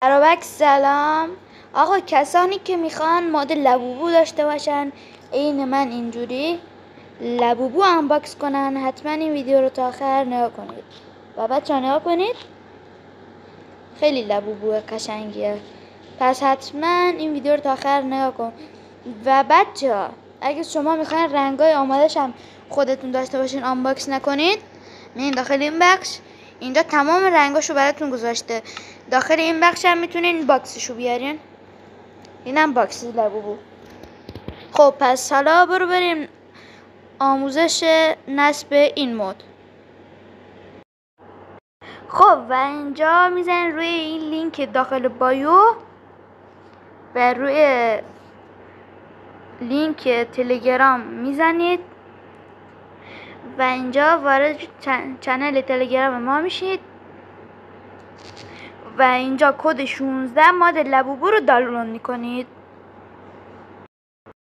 برابک سلام. آقا کسانی که میخوان ماد لبوبو داشته باشن عین من اینجوری لبوبو انباکس کنن، حتما این ویدیو رو تا آخر نگاه کنید و بچه‌ها نگاه کنید، خیلی لبوبو قشنگیه، پس حتما این ویدیو رو تا آخر نگاه کن. و بچه‌ها اگه شما میخواین رنگای آماده‌ش هم خودتون داشته باشین، آنباکس نکنید، میرین داخل این بخش، اینجا تمام رنگاشو براتون گذاشته. داخل این بخش هم میتونین باکسشو بیارین، اینم باکس لبوبو. خب پس حالا بریم آموزش نصب این مود. خب و اینجا میزنین روی این لینک داخل بایو و روی لینک تلگرام میزنید و اینجا وارد چنل تلگرام ما میشید و اینجا کد 16 ماد لبوبو رو دانلود میکنید.